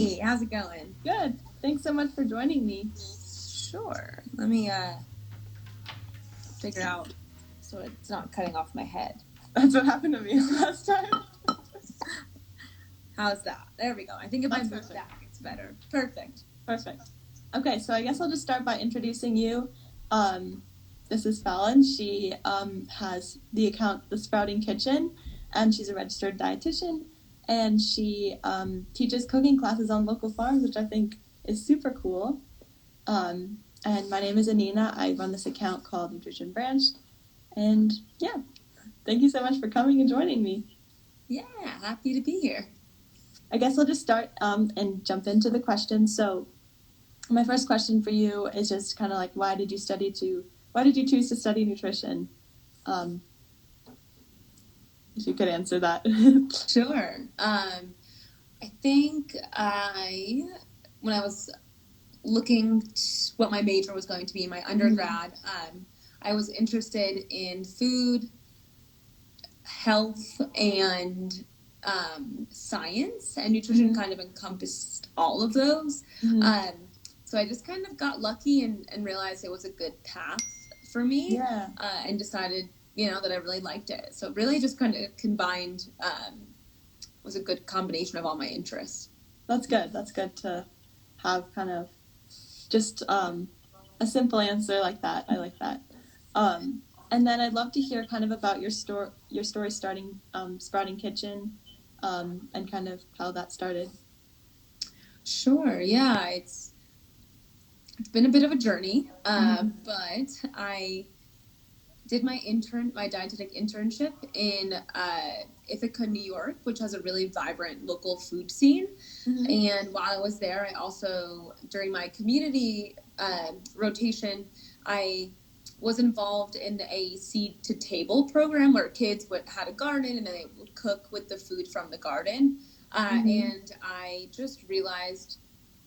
Hey, how's it going? Good. Thanks so much for joining me. Sure. Let me figure out so it's not cutting off my head. That's what happened to me last time. How's that? There we go. I think if I That's move perfect. back, it's better. Perfect. Perfect. Okay, so I guess I'll just start by introducing you. Um, this is Fallon. She has the account The Sprouting Kitchen, and she's a registered dietitian. And she teaches cooking classes on local farms, which I think is super cool. And my name is Anina. I run this account called Nutrition Branch. And yeah, thank you so much for coming and joining me. Yeah, happy to be here. I guess I'll just start and jump into the questions. So, my first question for you is just kind of like, why did you choose to study nutrition? Um, if you could answer that. Sure. I think when I was looking what my major was going to be in my undergrad, I was interested in food, health, and science, and nutrition kind of encompassed all of those. So I just kind of got lucky and realized it was a good path for me, Yeah. and decided, that I really liked it. So really just kind of combined, was a good combination of all my interests. That's good. That's good to have kind of just a simple answer like that. I like that. And then I'd love to hear kind of about your story starting Sprouting Kitchen, and kind of how that started. Sure. Yeah, it's been a bit of a journey, but I did my dietetic internship in Ithaca, New York, which has a really vibrant local food scene. And while I was there, I also, during my community rotation, I was involved in a seed to table program where kids had a garden and then they would cook with the food from the garden. And I just realized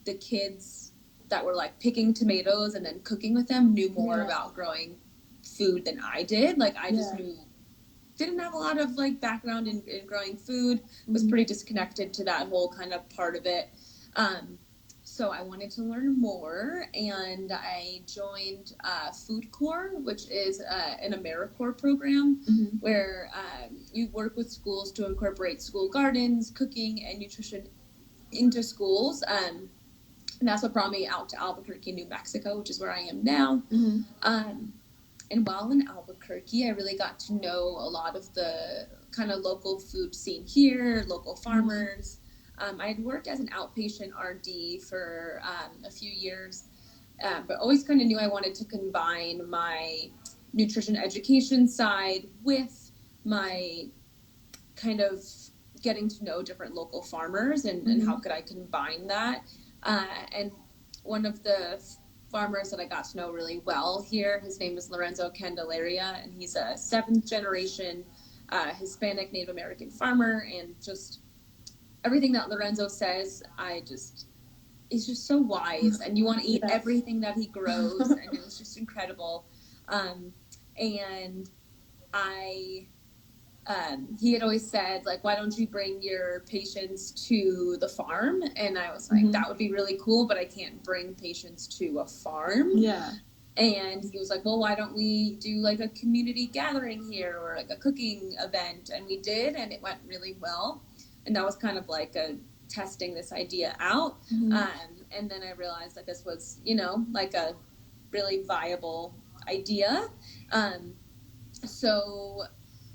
the kids that were like picking tomatoes and then cooking with them knew more about growing food than I did. Like I just didn't have a lot of like background in growing food, was pretty disconnected to that whole kind of part of it. So I wanted to learn more, and I joined Food Corps, which is an AmeriCorps program where you work with schools to incorporate school gardens, cooking, and nutrition into schools. And that's what brought me out to Albuquerque, New Mexico, which is where I am now. And while in Albuquerque, I really got to know a lot of the kind of local food scene here, local farmers. I had worked as an outpatient RD for a few years, but always kind of knew I wanted to combine my nutrition education side with my kind of getting to know different local farmers and how could I combine that. And one of the farmers that I got to know really well here, his name is Lorenzo Candelaria, and he's a seventh generation Hispanic Native American farmer. And just everything that Lorenzo says, he's just so wise, and you want to eat everything that he grows, and it was just incredible. And I he had always said, like, why don't you bring your patients to the farm? And I was like, that would be really cool, but I can't bring patients to a farm. Yeah. And he was like, well, why don't we do like a community gathering here or like a cooking event? And we did, and it went really well. And that was kind of like testing this idea out. And then I realized that this was, like a really viable idea. So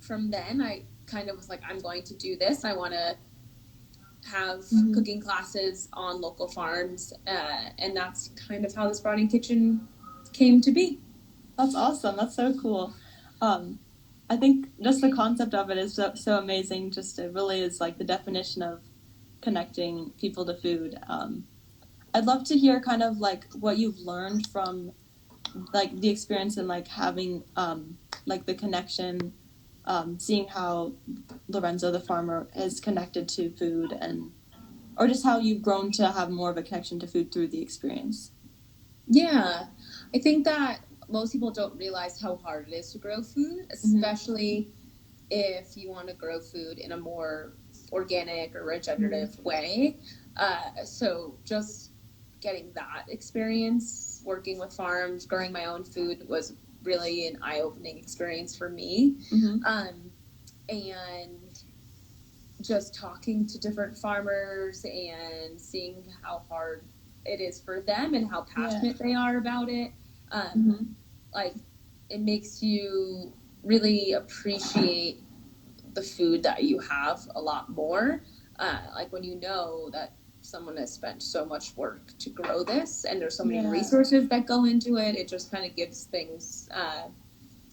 from then, I kind of was like, I'm going to do this. I want to have cooking classes on local farms. And that's kind of how the Sprouting Kitchen came to be. That's awesome. That's so cool. I think just the concept of it is so amazing. Just it really is like the definition of connecting people to food. I'd love to hear kind of like what you've learned from like the experience and like having like the connection, seeing how Lorenzo the farmer is connected to food, and or just how you've grown to have more of a connection to food through the experience. Yeah, I think that most people don't realize how hard it is to grow food, especially if you want to grow food in a more organic or regenerative way. So just getting that experience, working with farms, growing my own food was really an eye-opening experience for me. Mm-hmm. And just talking to different farmers and seeing how hard it is for them and how passionate they are about it. Mm-hmm. Like, it makes you really appreciate the food that you have a lot more. Like when you know that someone has spent so much work to grow this and there's so many resources that go into it, it just kind of gives things,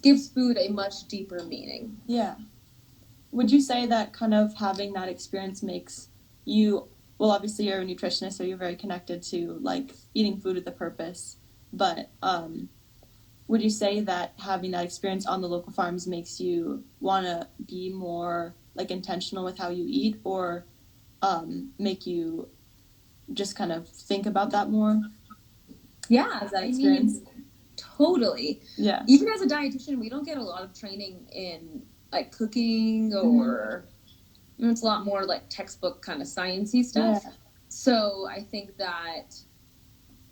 gives food a much deeper meaning. Yeah. Would you say that kind of having that experience makes you, well, obviously you're a nutritionist, so you're very connected to like eating food with a purpose, but would you say that having that experience on the local farms makes you want to be more like intentional with how you eat, or make you just kind of think about that more? Yeah, As that I experience? mean, totally. Yeah. Even as a dietitian, we don't get a lot of training in like cooking or it's a lot more like textbook kind of sciencey stuff. Yeah. So I think that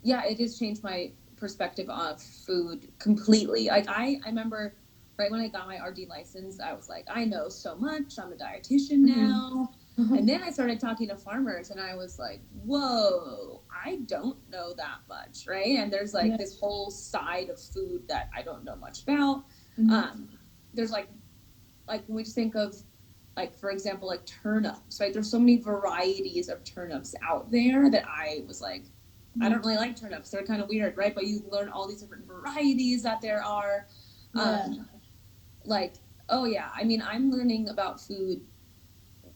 yeah, it has changed my perspective of food completely. Like I remember right when I got my RD license, I was like, I know so much. I'm a dietitian now. And then I started talking to farmers and I was like, whoa, I don't know that much, right? And there's like this whole side of food that I don't know much about. There's like when we just think of like for example like turnips, right? There's so many varieties of turnips out there that I was like, I don't really like turnips. They're kind of weird, right? But you learn all these different varieties that there are. Like, oh yeah, I mean, I'm learning about food.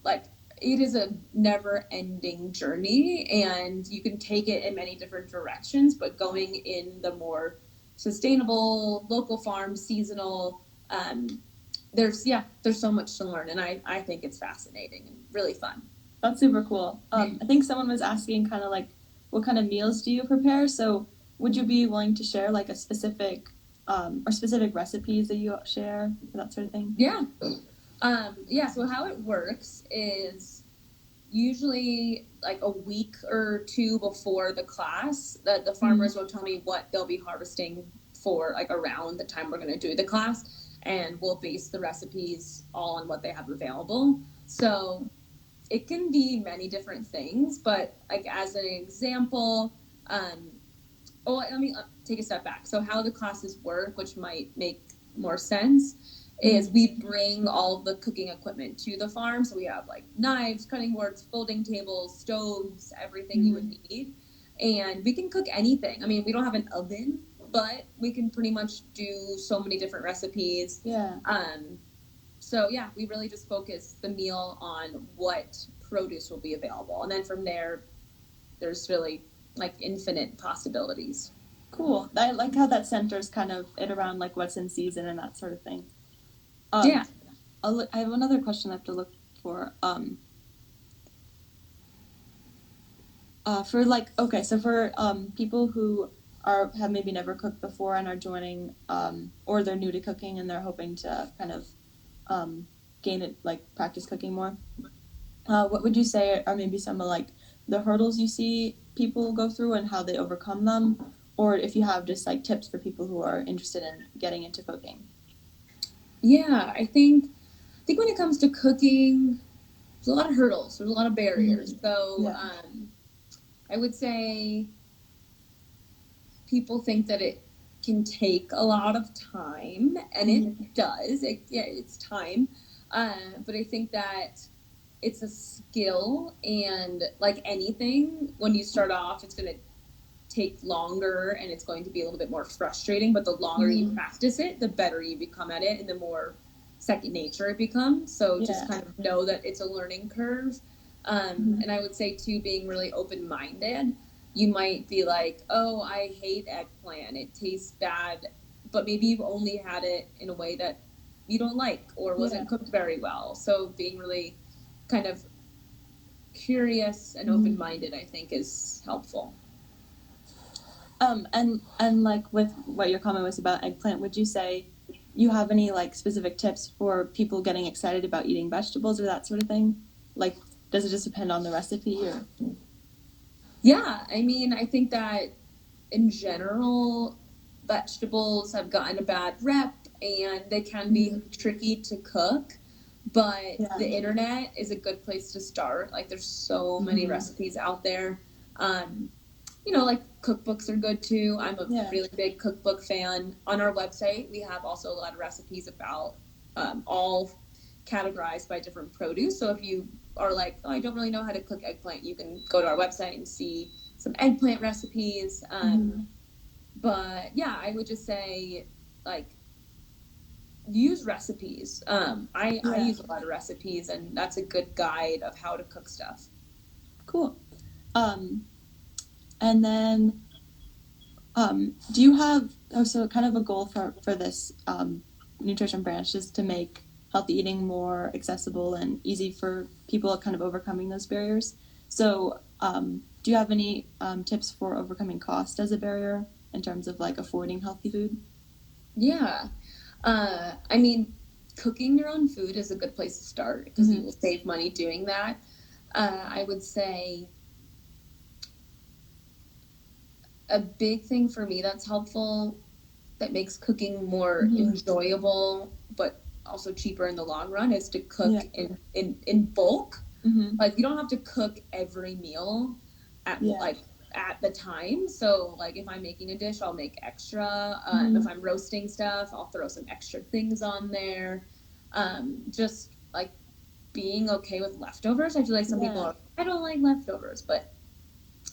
Like, it is a never ending journey, and you can take it in many different directions, but going in the more sustainable, local farm, seasonal, there's so much to learn, and I think it's fascinating and really fun. That's super cool. I think someone was asking kind of like, what kind of meals do you prepare? So would you be willing to share like a specific or specific recipes that you share, that sort of thing? Yeah. So how it works is usually like a week or two before the class that the farmers will tell me what they'll be harvesting for like around the time we're going to do the class, and we'll base the recipes all on what they have available. So it can be many different things, but like as an example, um, let me take a step back. So how the classes work, which might make more sense, is we bring all the cooking equipment to the farm. So we have like knives, cutting boards, folding tables, stoves, everything you would need. And we can cook anything. I mean, we don't have an oven, but we can pretty much do so many different recipes. So yeah, we really just focus the meal on what produce will be available. And then from there, there's really like infinite possibilities. Cool. I like how that centers kind of it around like what's in season and that sort of thing. Yeah. I have another question I have to look for. For like, okay, so for people who have maybe never cooked before and are joining, or they're new to cooking and they're hoping to kind of gain it, like practice cooking more, what would you say are maybe some of like the hurdles you see people go through and how they overcome them, or if you have just like tips for people who are interested in getting into cooking? Yeah, I think when it comes to cooking, there's a lot of hurdles. There's a lot of barriers. So I would say people think that it can take a lot of time, and it does. It's time. But I think that it's a skill, and like anything, when you start off, it's going to take longer and it's going to be a little bit more frustrating, but the longer you practice it, the better you become at it and the more second nature it becomes. So just kind of know that it's a learning curve. And I would say too, being really open-minded. You might be like, oh, I hate eggplant, it tastes bad, but maybe you've only had it in a way that you don't like or wasn't cooked very well. So being really kind of curious and open-minded, I think, is helpful. And like with what your comment was about eggplant, would you say you have any like specific tips for people getting excited about eating vegetables or that sort of thing? Like, does it just depend on the recipe or? Yeah, I mean, I think that in general, vegetables have gotten a bad rep and they can be tricky to cook, but Yeah. the internet is a good place to start. Like, there's so many recipes out there. Um, like cookbooks are good too. I'm a Yeah. really big cookbook fan. On our website, we have also a lot of recipes about all categorized by different produce. So if you are like, oh, I don't really know how to cook eggplant, you can go to our website and see some eggplant recipes. But yeah, I would just say like use recipes. I Yeah. use a lot of recipes, and that's a good guide of how to cook stuff. Cool. Um, and then do you have so kind of a goal for this nutrition branch is to make healthy eating more accessible and easy for people kind of overcoming those barriers. So do you have any tips for overcoming cost as a barrier in terms of like affording healthy food? Yeah. I mean, cooking your own food is a good place to start because you will save money doing that. I would say a big thing for me that's helpful that makes cooking more enjoyable but also cheaper in the long run is to cook Yeah. in bulk. Mm-hmm. Like you don't have to cook every meal at Yeah. like at the time. So like if I'm making a dish, I'll make extra. If I'm roasting stuff, I'll throw some extra things on there. Just like being okay with leftovers. I feel like some people Yeah. are, I don't like leftovers, but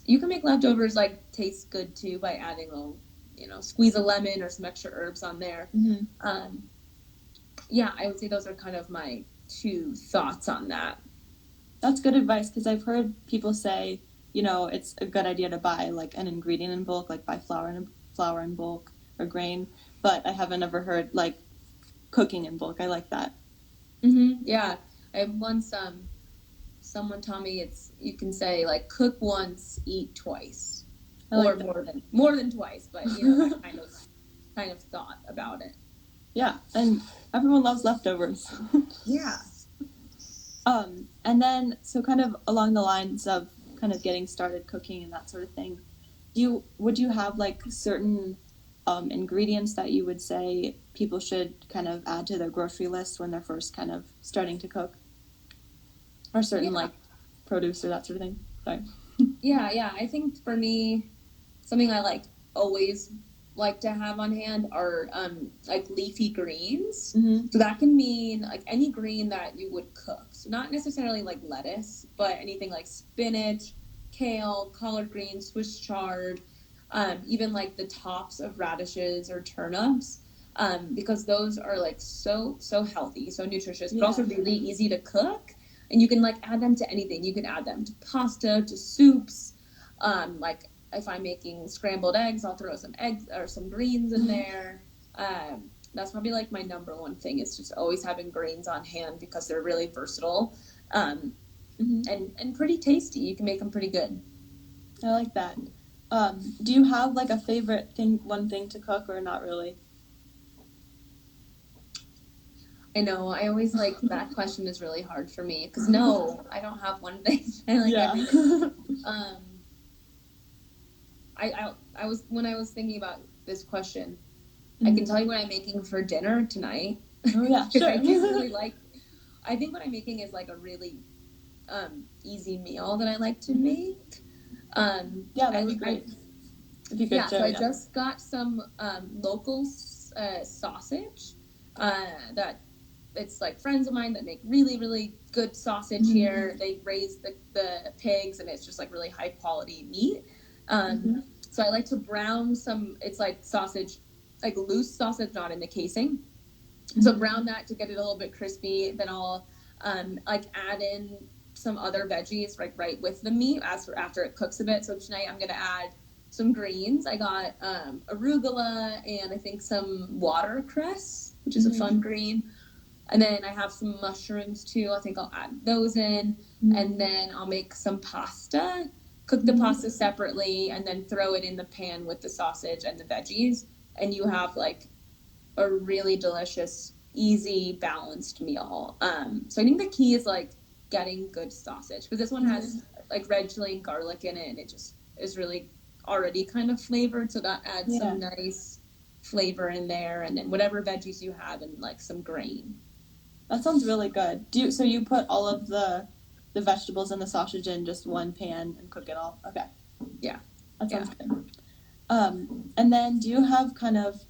you can make leftovers like taste good too by adding a little, squeeze a lemon or some extra herbs on there. Um, yeah, I would say those are kind of my two thoughts on that. That's good advice because I've heard people say, it's a good idea to buy like an ingredient in bulk, like buy flour in bulk or grain, but I haven't ever heard like cooking in bulk. I like that. Yeah, I once someone taught me it's you can say like cook once, eat twice, I or like that. more than twice, but that kind of thought about it. Yeah, and everyone loves leftovers. Yeah. And then so kind of along the lines of kind of getting started cooking and that sort of thing, would you have like certain ingredients that you would say people should kind of add to their grocery list when they're first kind of starting to cook, or certain Yeah. like produce or that sort of thing? Sorry. Yeah. I think for me, something I like always like to have on hand are like leafy greens. So that can mean like any green that you would cook. So not necessarily like lettuce, but anything like spinach, kale, collard greens, Swiss chard, even like the tops of radishes or turnips. Because those are like so healthy, so nutritious, but also really easy to cook. And you can like add them to anything. You can add them to pasta, to soups, like if I'm making scrambled eggs, I'll throw some eggs or some greens in there. That's probably like my number one thing is just always having greens on hand because they're really versatile and pretty tasty. You can make them pretty good. I like that. Do you have like a favorite thing, one thing to cook, or not really? I know. I always like that question is really hard for me because no, I don't have one thing. I like everything. Um, I was when I was thinking about this question, I can tell you what I'm making for dinner tonight. Oh yeah, sure. I do really like. I think what I'm making is like a really easy meal that I like to make. Yeah, that'd be great. If you could Yeah, share, so I just got some local sausage that it's like friends of mine that make really good sausage here. They raise the pigs and it's just like really high quality meat. So I like to brown some, it's like sausage, like loose sausage, not in the casing. So brown that to get it a little bit crispy. Then I'll like add in some other veggies like right with the meat after it cooks a bit. So tonight I'm gonna add some greens. I got arugula and I think some watercress, which is a fun green. And then I have some mushrooms too. I think I'll add those in. And then I'll make some pasta, cook the pasta separately, and then throw it in the pan with the sausage and the veggies. And you have like a really delicious, easy, balanced meal. So I think the key is like getting good sausage because this one has like red chili and garlic in it, and it just is really already kind of flavored. So that adds Yeah. some nice flavor in there, and then whatever veggies you have and like some grain. That sounds really good. So you put all of the vegetables and the sausage in just one pan and cook it all? Okay. Yeah. That Yeah. sounds good. And then do you have kind of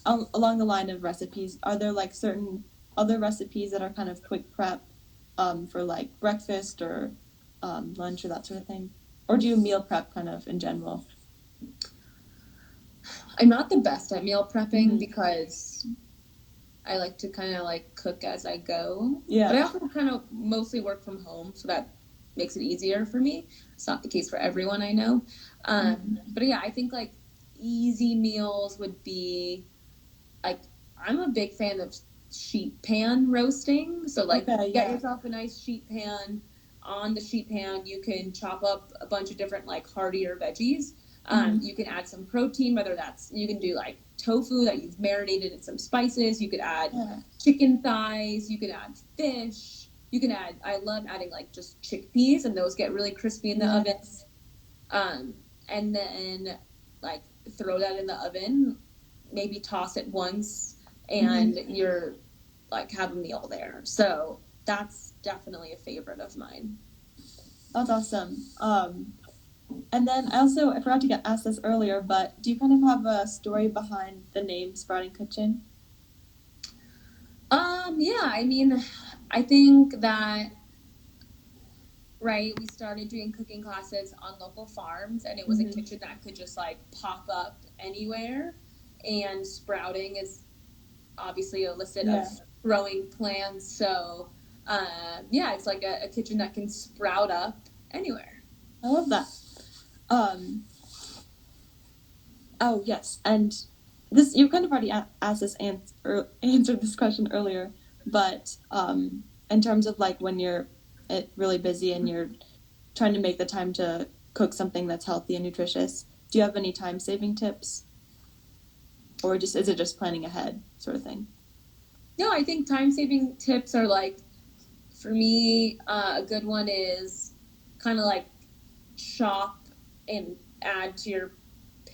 along the line of recipes, are there like certain other recipes that are kind of quick prep for like breakfast or lunch or that sort of thing? Or do you meal prep kind of in general? I'm not the best at meal prepping Mm-hmm. because I like to kind of like cook as I go. But Yeah. I also kind of mostly work from home, so that makes it easier for me. It's not the case for everyone I know. But yeah, I think like easy meals would be like I'm a big fan of sheet pan roasting. So like Okay, get yeah. yourself a nice sheet pan. On the sheet pan, you can chop up a bunch of different like heartier veggies. Mm-hmm. You can add some protein, whether that's you can do like tofu that you've marinated in some spices. You could add Yeah. chicken thighs. You can add fish. You can add. I love adding like just chickpeas, and those get really crispy in the oven. Yes. Um, and then like throw that in the oven, maybe toss it once, Mm-hmm. and you're like have a meal there. So that's definitely a favorite of mine. That's awesome. And then I forgot to get asked this earlier, but do you kind of have a story behind the name Sprouting Kitchen? Yeah, I mean, I think that right, we started doing cooking classes on local farms, and it was a Mm-hmm. kitchen that could just like pop up anywhere. And sprouting is obviously illicit of Yeah. growing plants. So, yeah, it's like a kitchen that can sprout up anywhere. I love that. Um, oh yes, and this you kind of already asked this answered this question earlier, but in terms of like when you're really busy and you're trying to make the time to cook something that's healthy and nutritious, do you have any time saving tips, or just is it just planning ahead sort of thing? No, I think time saving tips are like, for me, a good one is kind of like chop and add to your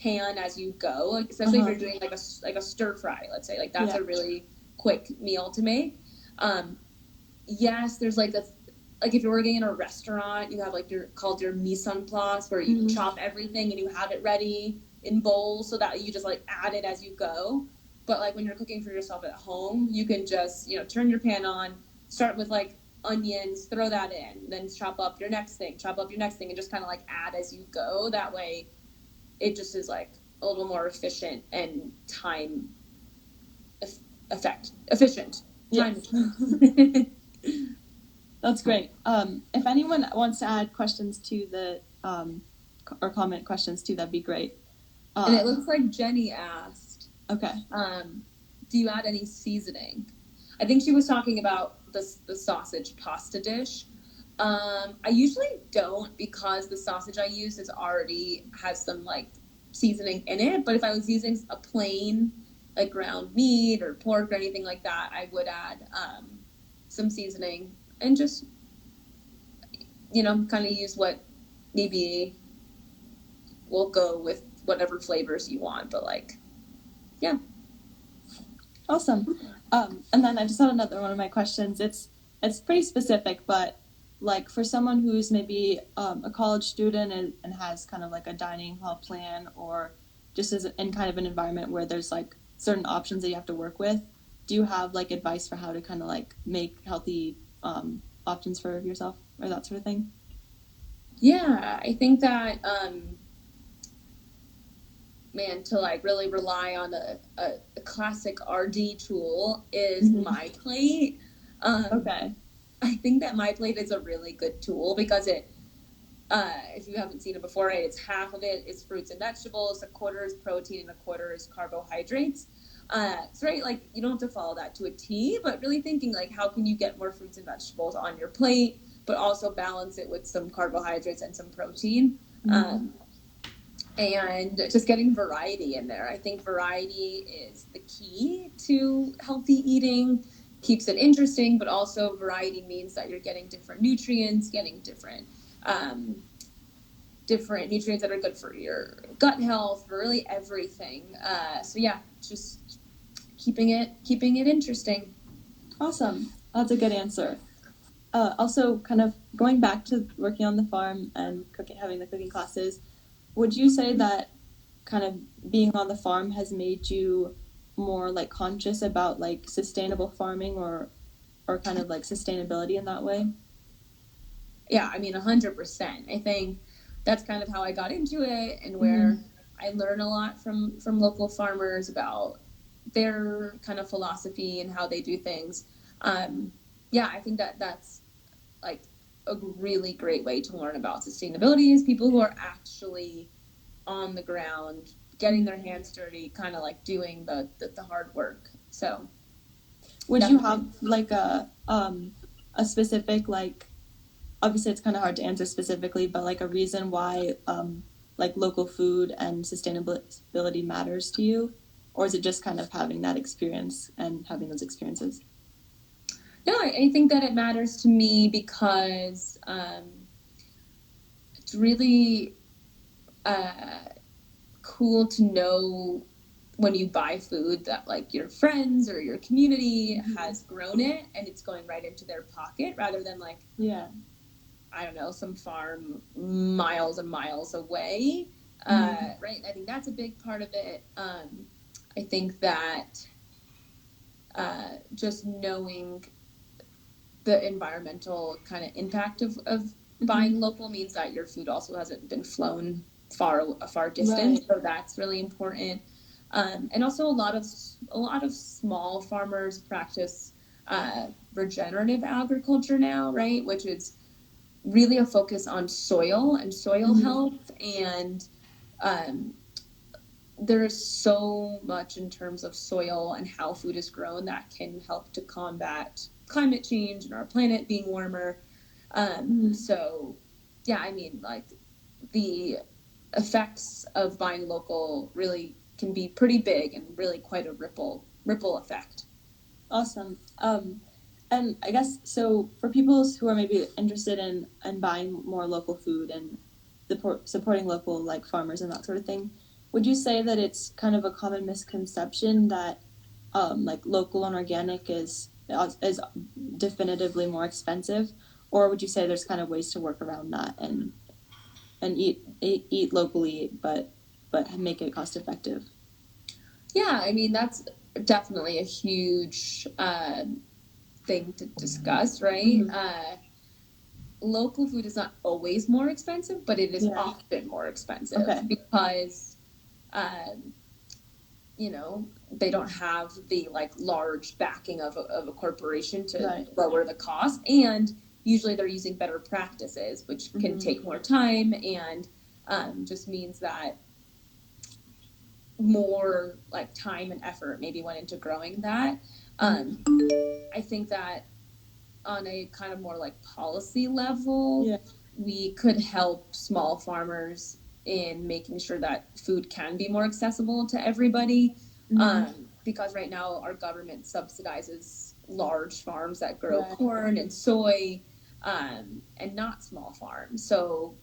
pan as you go. Like, Uh especially if huh. you're doing like a stir fry, let's say, like that's Yeah. a really quick meal to make. Um, yes, there's like if you're working in a restaurant, you have like your called your mise en place where you Mm-hmm. chop everything and you have it ready in bowls so that you just like add it as you go. But like when you're cooking for yourself at home, you can just, turn your pan on, start with like onions, throw that in, then chop up your next thing, chop up your next thing, and just kind of like add as you go. That way it just is like a little more efficient and time efficient. Time Yes. efficient. That's great. If anyone wants to add questions to the or comment questions too, that'd be great. And it Um, looks like Jenny asked, okay. um, do you add any seasoning? I think she was talking about the sausage pasta dish. I usually don't because the sausage I use is already has some like seasoning in it. But if I was using a plain like ground meat or pork or anything like that, I would add some seasoning and just kind of use what maybe will go with whatever flavors you want. But like, yeah. Awesome. And then I just had another one of my questions. It's pretty specific, but like for someone who's maybe a college student and has kind of like a dining hall plan or just is in kind of an environment where there's like certain options that you have to work with, do you have like advice for how to kind of like make healthy options for yourself or that sort of thing? Yeah, I think that man, to like really rely on a classic RD tool is Mm-hmm. My Plate. Um, Okay. I think that My Plate is a really good tool because if you haven't seen it before, right, it's half of it is fruits and vegetables, a quarter is protein, and a quarter is carbohydrates. So right, like you don't have to follow that to a T, but really thinking like how can you get more fruits and vegetables on your plate, but also balance it with some carbohydrates and some protein. Mm-hmm. And just getting variety in there. I think variety is the key to healthy eating, keeps it interesting, but also variety means that you're getting different nutrients, getting different different nutrients that are good for your gut health, for really everything. So yeah, just keeping it interesting. Awesome. That's a good answer. Also, kind of going back to working on the farm and cooking, having the cooking classes, would you say that kind of being on the farm has made you more like conscious about like sustainable farming or kind of like sustainability in that way? Yeah, I mean, 100%. I think that's kind of how I got into it, and where I learn a lot from local farmers about their kind of philosophy and how they do things. Yeah, I think that's like a really great way to learn about sustainability is people who are actually on the ground, getting their hands dirty, kind of like doing the hard work. So, Would you definitely. have like a specific like obviously it's kind of hard to answer specifically, but like a reason why like local food and sustainability matters to you, or is it just kind of having that experience and having those experiences? No, I think that it matters to me because it's really uh, cool to know when you buy food that like your friends or your community has grown it and it's going right into their pocket rather than like, Yeah. I don't know, some farm miles and miles away. Right. I think that's a big part of it. I think that just knowing the environmental kind of impact of buying local means that your food also hasn't been flown a far distance. Right. So that's really important. And also a lot of small farmers practice regenerative agriculture now, right? Which is really a focus on soil and soil health and um, there is so much in terms of soil and how food is grown that can help to combat climate change and our planet being warmer. So, yeah, I mean, like the effects of buying local really can be pretty big and really quite a ripple effect. Awesome. And I guess so for people who are maybe interested in buying more local food and supporting local like farmers and that sort of thing, would you say that it's kind of a common misconception that like local and organic is definitively more expensive, or would you say there's kind of ways to work around that and eat locally but make it cost effective? Yeah, I mean, that's definitely a huge thing to discuss, right? Local food is not always more expensive, but it is Yeah. often more expensive Okay. because, um, they don't have the like large backing of a corporation to Right. lower the cost. And usually they're using better practices, which can take more time and just means that more like time and effort maybe went into growing that. I think that on a kind of more like policy level, Yeah. we could help small farmers in making sure that food can be more accessible to everybody. Because right now our government subsidizes large farms that grow corn and soy, and not small farms. So,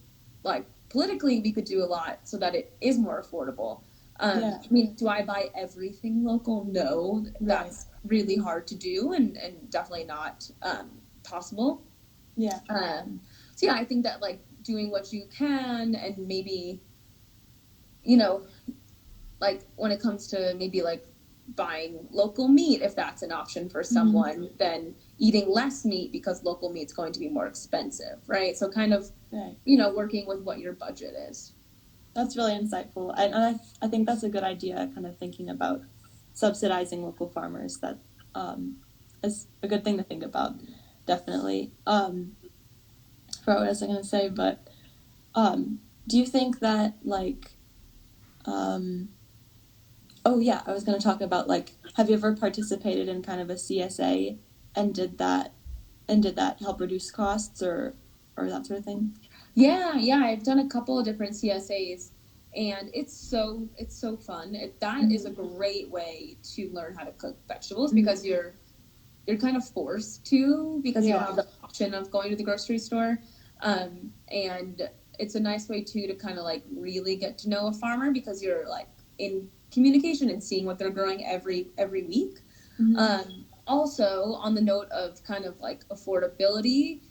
like politically, we could do a lot so that it is more affordable. I mean, do I buy everything local? No, that's really hard to do and definitely not possible. Yeah. So yeah, I think that like doing what you can and maybe, you know, like when it comes to maybe like buying local meat, if that's an option for someone, then eating less meat because local meat's going to be more expensive, right? So kind of, working with what your budget is. That's really insightful. I think that's a good idea, kind of thinking about subsidizing local farmers. That is a good thing to think about, definitely. For what was I going to say? But do you think that, like, oh, yeah, I was going to talk about, like, have you ever participated in kind of a CSA and did that help reduce costs or that sort of thing? Yeah, I've done a couple of different CSAs, and it's so fun. That is a great way to learn how to cook vegetables because you're kind of forced to because you don't have the option of going to the grocery store, and it's a nice way too to kind of like really get to know a farmer because you're like in communication and seeing what they're growing every week. Also, on the note of kind of like affordability,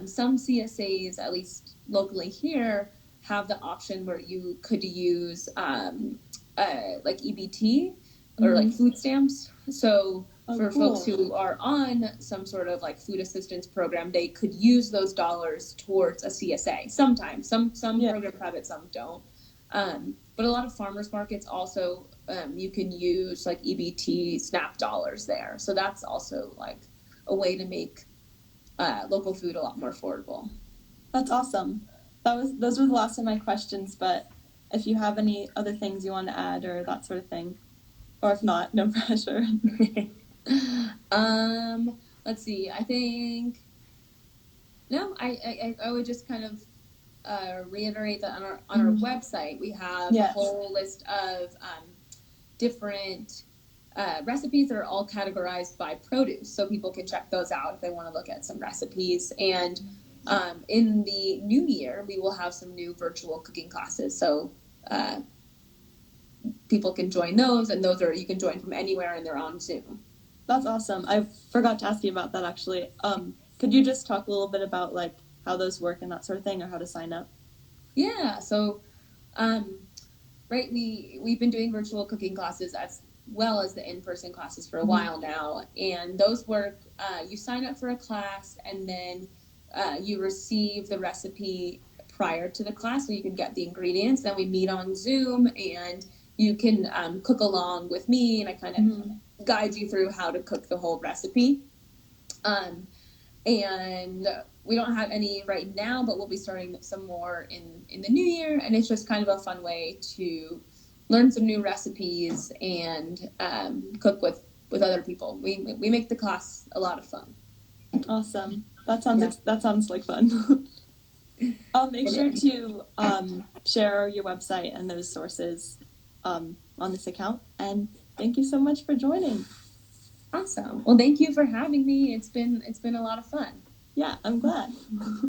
some CSAs, at least locally here, have the option where you could use like EBT or like food stamps. So for folks who are on some sort of like food assistance program, they could use those dollars towards a CSA. Sometimes, some programs have it, some don't. But a lot of farmers markets also you can use like EBT SNAP dollars there. So that's also like a way to make local food a lot more affordable. That's awesome. Those were the last of my questions, but if you have any other things you want to add or that sort of thing, or if not, no pressure. Let's see. I think no. I would just kind of reiterate that on our website we have a whole list of different recipes that are all categorized by produce, so people can check those out if they want to look at some recipes. And in the new year, we will have some new virtual cooking classes, so people can join those, and those are you can join from anywhere and they're on Zoom. That's awesome. I forgot to ask you about that actually. Could you just talk a little bit about like how those work and that sort of thing, or how to sign up? Yeah. So, right, we've been doing virtual cooking classes as well as the in-person classes for a while now, and those work. You sign up for a class, and then you receive the recipe prior to the class, so you can get the ingredients. Then we meet on Zoom, and you can cook along with me, and I kind of guide you through how to cook the whole recipe. And we don't have any right now, but we'll be starting some more in the new year. And it's just kind of a fun way to learn some new recipes and cook with other people. We make the class a lot of fun. Awesome. That sounds like fun. I'll make sure to share your website and those sources on this account. And thank you so much for joining. Awesome. Well, thank you for having me. It's been a lot of fun. Yeah, I'm glad.